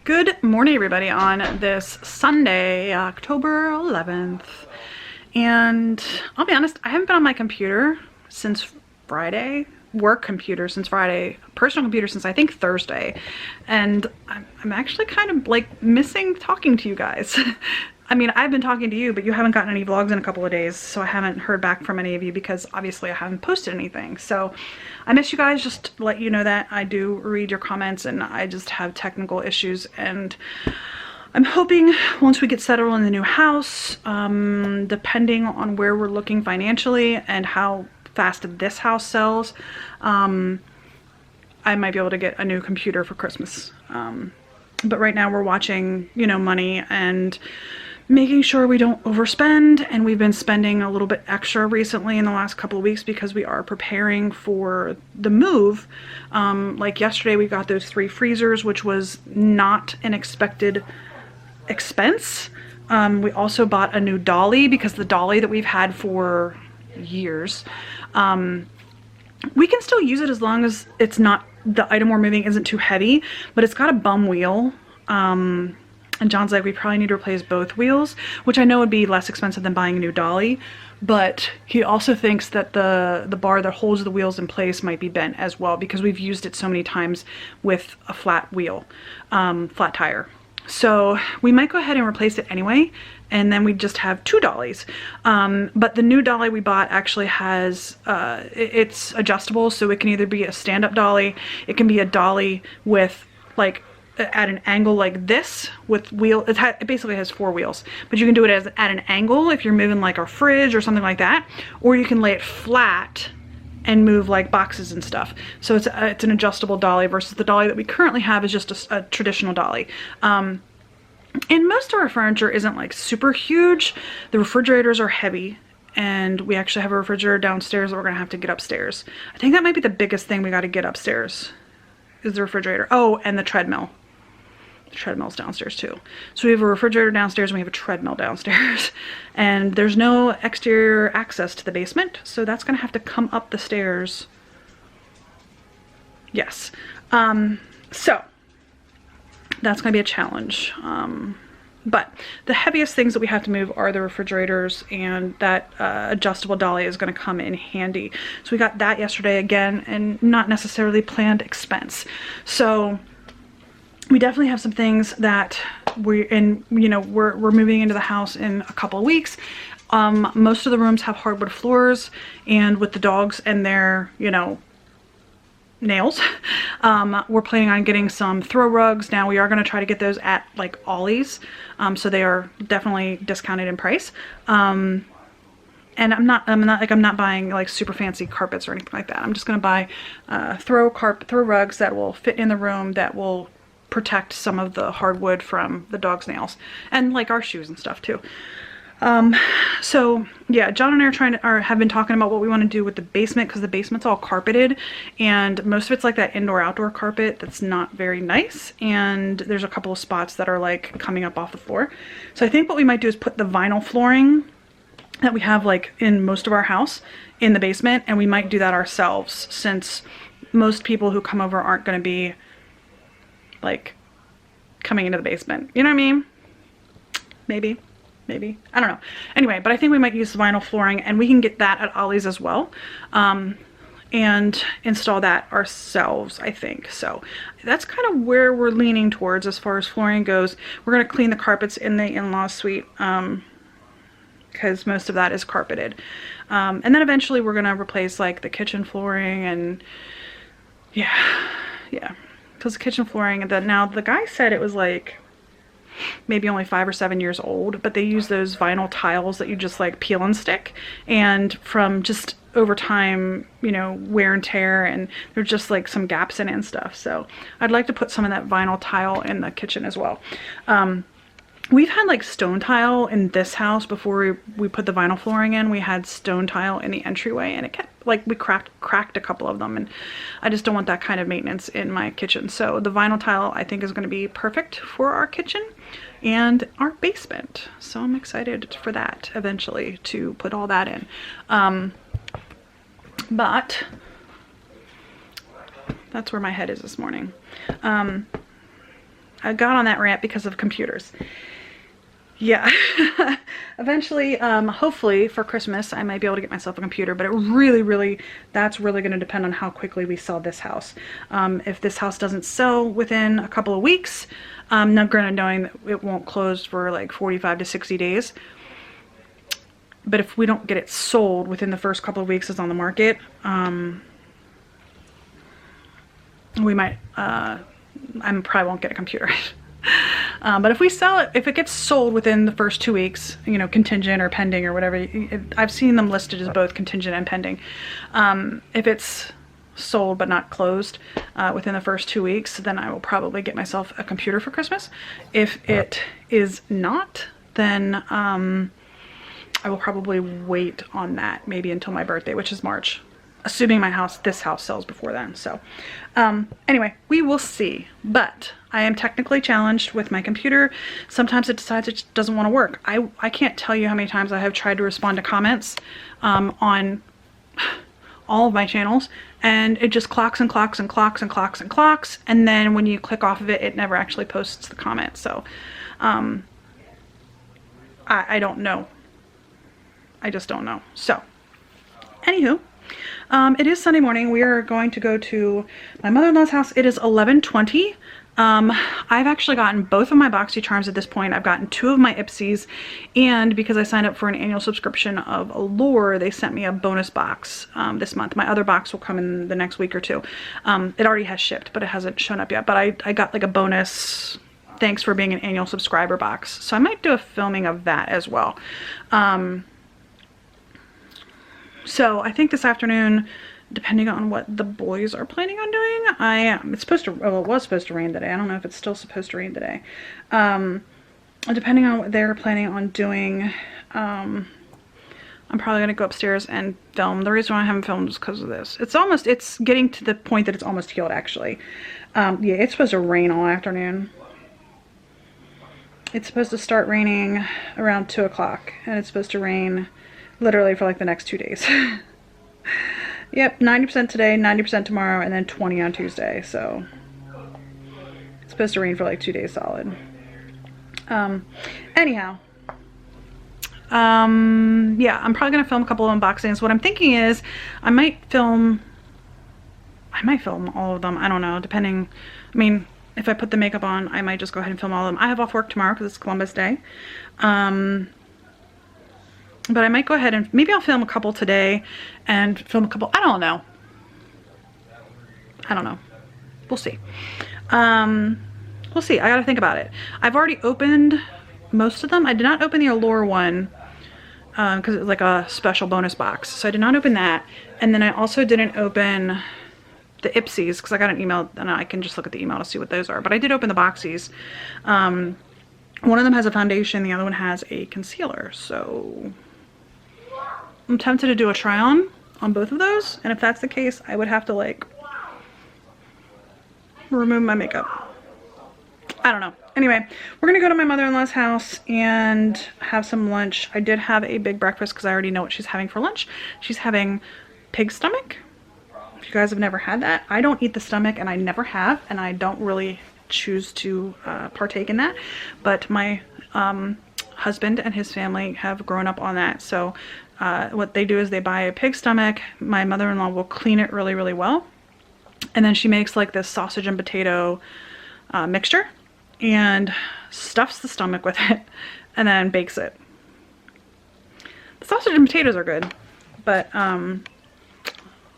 Good morning, everybody, on this Sunday, October 11th. And I'll be honest, I haven't been on my computer since Friday, work computer since Friday, personal computer since I think Thursday. And I'm actually kind of like missing talking to you guys. I mean, I've been talking to you, but you haven't gotten any vlogs in a couple of days, so I haven't heard back from any of you because obviously I haven't posted anything. So I miss you guys, just to let you know that I do read your comments and I just have technical issues, and I'm hoping once we get settled in the new house, depending on where we're looking financially and how fast this house sells, I might be able to get a new computer for Christmas. But right now we're watching, you know, money and making sure we don't overspend, and we've been spending a little bit extra recently in the last couple of weeks because we are preparing for the move. Like yesterday we got those 3 freezers, which was not an expected expense. We also bought a new dolly because the dolly that we've had for years, we can still use it as long as it's not, the item we're moving isn't too heavy, but it's got a bum wheel. And John's like, we probably need to replace both wheels, which I know would be less expensive than buying a new dolly, but he also thinks that the bar that holds the wheels in place might be bent as well because we've used it so many times with a flat wheel, flat tire. So we might go ahead and replace it anyway, and then we just have 2 dollies. But the new dolly we bought actually has, it's adjustable, so it can either be a stand-up dolly, it can be a dolly with like at an angle like this with wheel. It basically has 4 wheels, but you can do it at an angle if you're moving like a fridge or something like that, or you can lay it flat and move like boxes and stuff. So it's an adjustable dolly versus the dolly that we currently have is just a traditional dolly. And most of our furniture isn't like super huge. The refrigerators are heavy, and we actually have a refrigerator downstairs that we're gonna have to get upstairs. I think that might be the biggest thing we got to get upstairs is the refrigerator. Oh, and the treadmill. The treadmill's downstairs too. So we have a refrigerator downstairs and we have a treadmill downstairs. And there's no exterior access to the basement, so that's gonna have to come up the stairs. Yes. So that's gonna be a challenge. But the heaviest things that we have to move are the refrigerators, and that adjustable dolly is going to come in handy. So we got that yesterday again, and not necessarily planned expense. So we definitely have some things that we're moving into the house in a couple of weeks. Most of the rooms have hardwood floors, and with the dogs and their, you know, nails, we're planning on getting some throw rugs. Now we are going to try to get those at like Ollie's, so they are definitely discounted in price. And I'm not buying like super fancy carpets or anything like that. I'm just going to buy throw rugs that will fit in the room, that will protect some of the hardwood from the dog's nails, and like our shoes and stuff too. So yeah, John and I have been talking about what we want to do with the basement, because the basement's all carpeted and most of it's like that indoor outdoor carpet that's not very nice, and there's a couple of spots that are like coming up off the floor. So I think what we might do is put the vinyl flooring that we have like in most of our house in the basement, and we might do that ourselves since most people who come over aren't going to be like coming into the basement, you know what I mean? Maybe, I don't know. Anyway, but I think we might use the vinyl flooring, and we can get that at Ollie's as well, and install that ourselves, I think. So that's kind of where we're leaning towards as far as flooring goes. We're going to clean the carpets in the in-law suite, because most of that is carpeted. And then eventually we're going to replace like the kitchen flooring, and yeah. Because the kitchen flooring, now the guy said it was like maybe only 5 or 7 years old, but they use those vinyl tiles that you just like peel and stick, and from just over time, you know, wear and tear, and there's just like some gaps in it and stuff. So I'd like to put some of that vinyl tile in the kitchen as well. We've had like stone tile in this house before we put the vinyl flooring in. We had stone tile in the entryway, and it kept like, we cracked a couple of them, and I just don't want that kind of maintenance in my kitchen. So the vinyl tile I think is going to be perfect for our kitchen and our basement. So I'm excited for that eventually, to put all that in. But that's where my head is this morning. I got on that rant because of computers. Yeah. Eventually, hopefully for Christmas, I might be able to get myself a computer, but that's really going to depend on how quickly we sell this house. If this house doesn't sell within a couple of weeks, not granted knowing that it won't close for like 45 to 60 days. But if we don't get it sold within the first couple of weeks it's on the market, we might, I probably won't get a computer. But if we sell it, if it gets sold within the first 2 weeks, you know, contingent or pending or whatever, I've seen them listed as both contingent and pending. If it's sold but not closed within the first 2 weeks, then I will probably get myself a computer for Christmas. If it is not, then I will probably wait on that maybe until my birthday, which is March, assuming this house sells before then. So anyway, we will see. But I am technically challenged with my computer. Sometimes it decides it doesn't want to work. I can't tell you how many times I have tried to respond to comments on all of my channels, and it just clocks and clocks and clocks and clocks and clocks, and then when you click off of it, it never actually posts the comment. So I don't know. I just don't know. So anywho, it is Sunday morning. We are going to go to my mother-in-law's house. It is 11:20. I've actually gotten both of my BoxyCharms at this point. I've gotten 2 of my Ipsies, and because I signed up for an annual subscription of Allure, they sent me a bonus box this month. My other box will come in the next week or two. It already has shipped, but it hasn't shown up yet. But I got like a bonus thanks for being an annual subscriber box. So I might do a filming of that as well. So I think this afternoon, depending on what the boys are planning on doing, it's supposed to, well, it was supposed to rain today. I don't know if it's still supposed to rain today. Depending on what they're planning on doing, I'm probably going to go upstairs and film. The reason why I haven't filmed is because of this. It's getting to the point that it's almost healed, actually. Yeah, it's supposed to rain all afternoon. It's supposed to start raining around 2 o'clock, and it's supposed to rain literally for like the next 2 days. Yep, 90% today, 90% tomorrow, and then 20 on Tuesday. So it's supposed to rain for like 2 days solid. Anyhow, yeah, I'm probably gonna film a couple of unboxings. What I'm thinking is I might film all of them. I don't know, depending. I mean, if I put the makeup on, I might just go ahead and film all of them. I have off work tomorrow because it's Columbus Day. But I might go ahead and maybe I'll film a couple today and film a couple. I don't know. We'll see. We'll see. I gotta think about it. I've already opened most of them. I did not open the Allure one because it was like a special bonus box. So I did not open that. And then I also didn't open the Ipsies because I got an email and I can just look at the email to see what those are. But I did open the Boxies. One of them has a foundation. The other one has a concealer. So I'm tempted to do a try on both of those, and if that's the case, I would have to like remove my makeup. I don't know. Anyway, we're gonna go to my mother-in-law's house and have some lunch. I did have a big breakfast because I already know what she's having for lunch. She's having pig stomach. If you guys have never had that, I don't eat the stomach, and I never have, and I don't really choose to partake in that, but my husband and his family have grown up on that. So what they do is they buy a pig stomach. My mother-in-law will clean it really, really well, and then she makes like this sausage and potato mixture and stuffs the stomach with it and then bakes it. The sausage and potatoes are good, but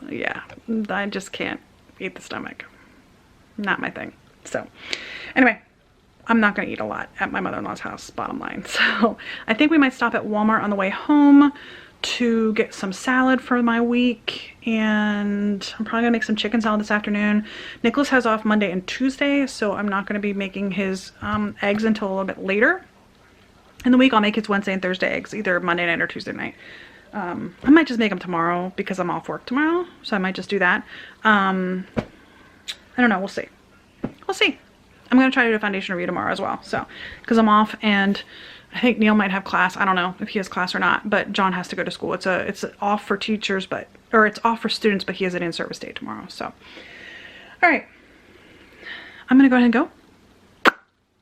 yeah, I just can't eat the stomach. Not my thing. So anyway, I'm not going to eat a lot at my mother-in-law's house, bottom line. So I think we might stop at Walmart on the way home to get some salad for my week, and I'm probably gonna make some chicken salad this afternoon. Nicholas has off Monday and Tuesday, so I'm not gonna be making his eggs until a little bit later in the week. I'll make his Wednesday and Thursday eggs either Monday night or Tuesday night. I might just make them tomorrow because I'm off work tomorrow, so I might just do that. I don't know, we'll see. We'll see. I'm gonna try to do a foundation review tomorrow as well, so because I'm off, and I think Neil might have class. I don't know if he has class or not, but John has to go to school. It's off for teachers, or it's off for students, but he has an in-service day tomorrow. So, all right, I'm gonna go ahead and go.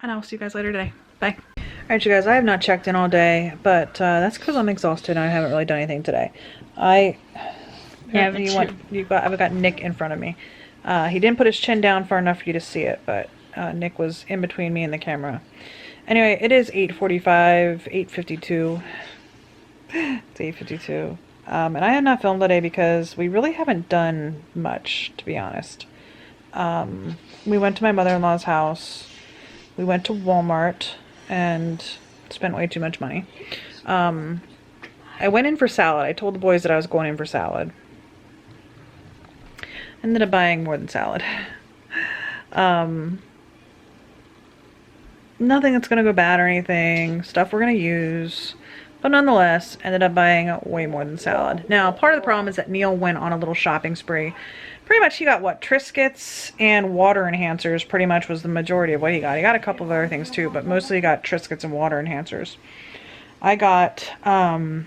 and I will see you guys later today. Bye. Alright, you guys, I have not checked in all day, but that's because I'm exhausted and I haven't really done anything today. I've got Nick in front of me. He didn't put his chin down far enough for you to see it, but Nick was in between me and the camera. Anyway, it is 8:45, 8:52. It's 8:52. And I have not filmed today because we really haven't done much, to be honest. We went to my mother-in-law's house. We went to Walmart and spent way too much money. I went in for salad. I told the boys that I was going in for salad. Ended up buying more than salad. Nothing that's gonna go bad or anything. Stuff we're gonna use. But nonetheless, ended up buying way more than salad. Now, part of the problem is that Neil went on a little shopping spree. Pretty much he got, what, Triscuits and water enhancers pretty much was the majority of what he got. He got a couple of other things too, but mostly he got Triscuits and water enhancers. I got a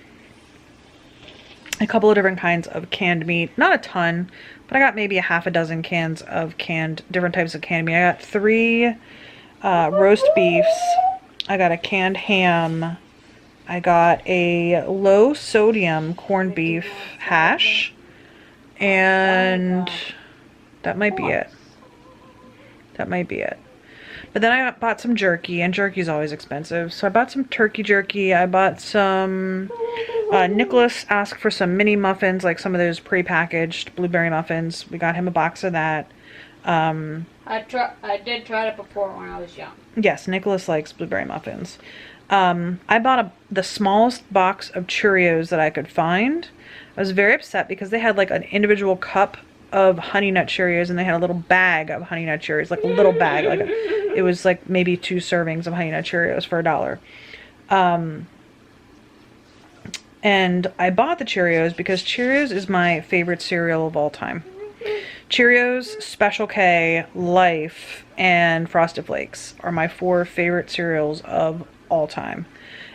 couple of different kinds of canned meat. Not a ton, but I got maybe a half a dozen cans of different types of canned meat. I got 3 roast beefs. I got a canned ham. I got a low sodium corned beef hash. And that might be it. That might be it. But then I bought some jerky, and jerky's always expensive. So I bought some turkey jerky. I bought some... Nicholas asked for some mini muffins, like some of those pre-packaged blueberry muffins. We got him a box of that. I did try it before when I was young. Yes, Nicholas likes blueberry muffins. I bought the smallest box of Cheerios that I could find. I was very upset because they had like an individual cup of Honey Nut Cheerios and they had a little bag of Honey Nut Cheerios, like a little bag. It was like maybe 2 servings of Honey Nut Cheerios for $1. And I bought the Cheerios because Cheerios is my favorite cereal of all time. Cheerios, Special K, Life, and Frosted Flakes are my 4 favorite cereals of all time.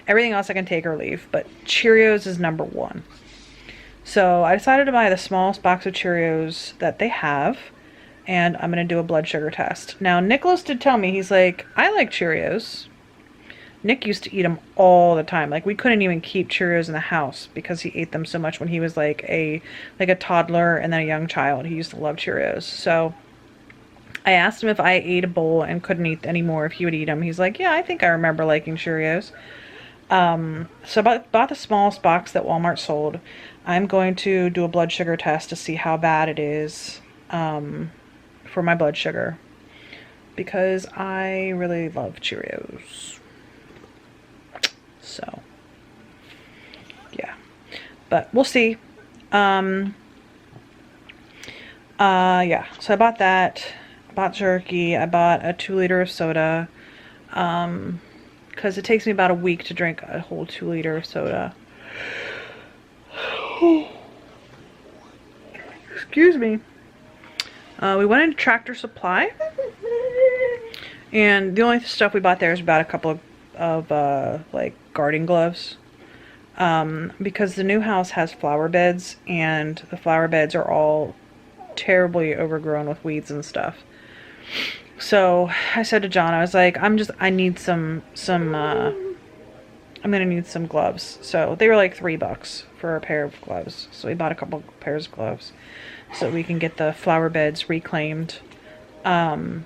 Everything else I can take or leave, but Cheerios is number 1. So I decided to buy the smallest box of Cheerios that they have, and I'm going to do a blood sugar test. Now, Nicholas did tell me, he's like, I like Cheerios. Nick used to eat them all the time. Like, we couldn't even keep Cheerios in the house because he ate them so much when he was like a toddler and then a young child. He used to love Cheerios. So I asked him if I ate a bowl and couldn't eat any more, if he would eat them. He's like, yeah, I think I remember liking Cheerios. So I bought the smallest box that Walmart sold. I'm going to do a blood sugar test to see how bad it is for my blood sugar, because I really love Cheerios. So yeah, but we'll see. Yeah, so I bought that. I bought jerky. I bought a 2-liter of soda, because it takes me about a week to drink a whole 2-liter of soda. Excuse me. We went into Tractor Supply, and the only stuff we bought there is about a couple of like garden gloves, because the new house has flower beds, and the flower beds are all terribly overgrown with weeds and stuff. So I said to John, I was like, I'm gonna need some gloves. So they were like $3 for a pair of gloves. So we bought a couple pairs of gloves so we can get the flower beds reclaimed. Tear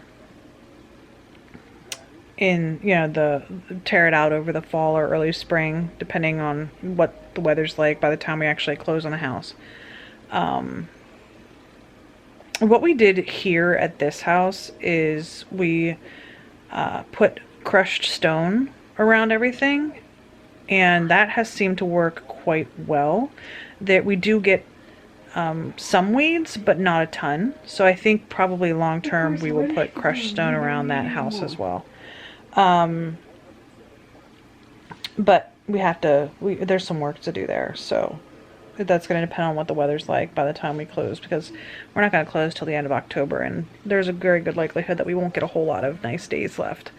it out over the fall or early spring, depending on what the weather's like by the time we actually close on the house. What we did here at this house is we put crushed stone around everything, and that has seemed to work quite well. That we do get some weeds, but not a ton. So I think probably long term we will put crushed stone around that house as well. But there's some work to do there, so that's going to depend on what the weather's like by the time we close, because we're not going to close till the end of October, and there's a very good likelihood that we won't get a whole lot of nice days left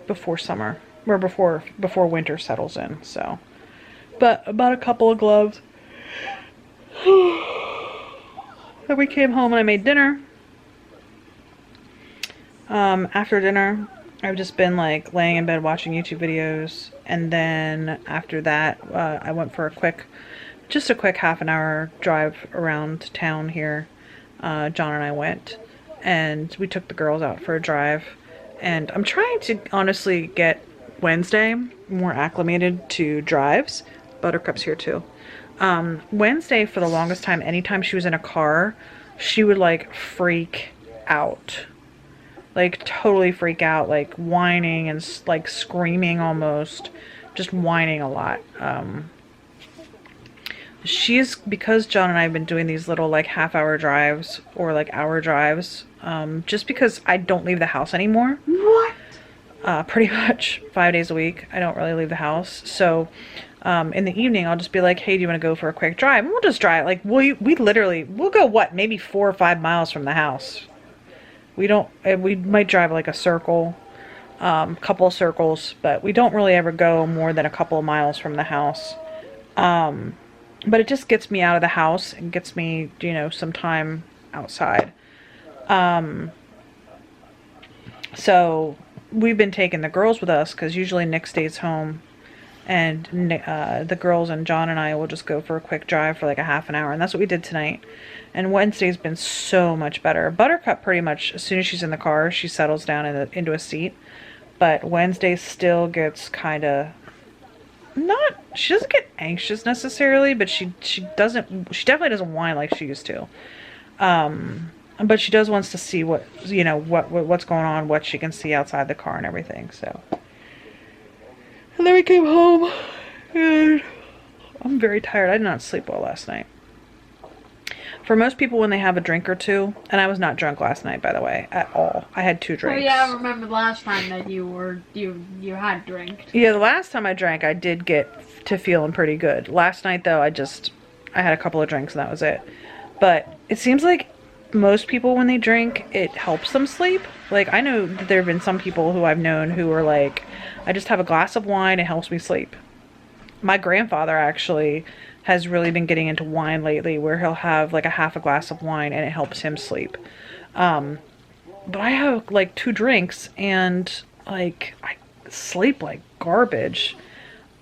before summer, or before winter settles in. So, but about a couple of gloves. Then we came home and I made dinner. After dinner, I've just been like laying in bed watching YouTube videos, and then after that, I went for just a quick half an hour drive around town here. John and I went, and we took the girls out for a drive, and I'm trying to honestly get Wednesday more acclimated to drives. Buttercup's here too. Wednesday, for the longest time, anytime she was in a car, she would like freak out. Like totally freak out, like whining and like screaming almost, just whining a lot. Because John and I have been doing these little like half-hour drives or like hour drives, just because I don't leave the house anymore. What? Pretty much 5 days a week. I don't really leave the house. So in the evening, I'll just be like, hey, do you want to go for a quick drive? And we'll just drive. Like we'll go what, maybe 4 or 5 miles from the house. We might drive like a circle, couple of circles, but we don't really ever go more than a couple of miles from the house. But it just gets me out of the house and gets me, some time outside. So we've been taking the girls with us because usually Nick stays home, and the girls and John and I will just go for a quick drive for like a half an hour, and that's what we did tonight. And Wednesday's been so much better. Buttercup, pretty much as soon as she's in the car, she settles down into a seat. But Wednesday still gets kind of she doesn't get anxious necessarily, but she definitely doesn't whine like she used to. But she wants to see what's going on, what she can see outside the car and everything. So, and then we came home, and I'm very tired. I did not sleep well last night. For most people, when they have a drink or two, and I was not drunk last night, by the way, at all. I had 2 drinks. Oh yeah, I remember last time that you had drank. Yeah, the last time I drank, I did get to feeling pretty good. Last night, though, I had a couple of drinks and that was it. But it seems like most people, when they drink, it helps them sleep. Like, I know that there have been some people who I've known who are like, I just have a glass of wine, it helps me sleep. My grandfather actually has really been getting into wine lately, where he'll have like a half a glass of wine and it helps him sleep. But I have like 2 drinks and like I sleep like garbage.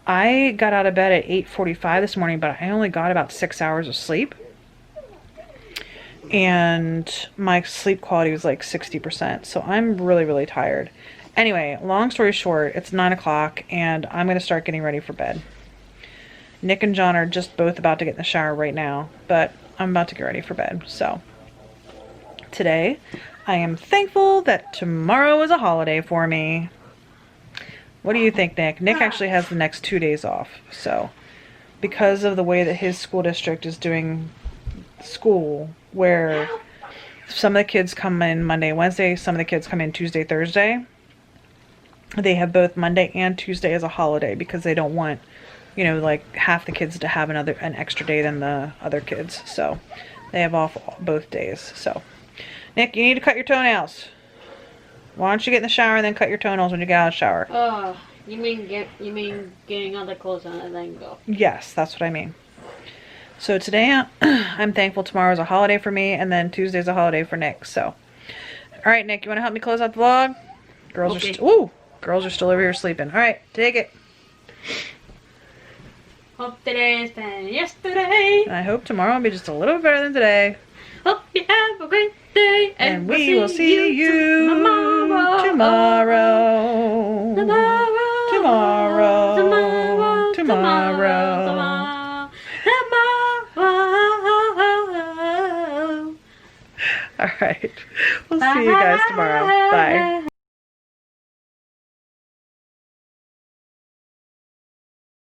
I got out of bed at 8:45 this morning, but I only got about 6 hours of sleep. And my sleep quality was like 60%. So I'm really, really tired. Anyway, long story short, it's 9 o'clock and I'm going to start getting ready for bed. Nick and John are just both about to get in the shower right now, but I'm about to get ready for bed. So today, I am thankful that tomorrow is a holiday for me. What do you think, Nick? Nick actually has the next 2 days off. So because of the way that his school district is doing school, where some of the kids come in Monday, Wednesday, some of the kids come in Tuesday, Thursday, they have both Monday and Tuesday as a holiday because they don't want, like half the kids to have an extra day than the other kids. So they have off both days. So Nick, you need to cut your toenails. Why don't you get in the shower and then cut your toenails when you get out of the shower? You mean getting other clothes on and then go? Yes, that's what I mean. So today, I'm thankful tomorrow's a holiday for me, and then Tuesday's a holiday for Nick. So, all right, Nick, you want to help me close out the vlog? Girls are still over here sleeping. All right, take it. Hope today is better than yesterday. And I hope tomorrow will be just a little better than today. Hope you have a great day. And we will see you tomorrow. All right. We'll see you guys tomorrow. Bye.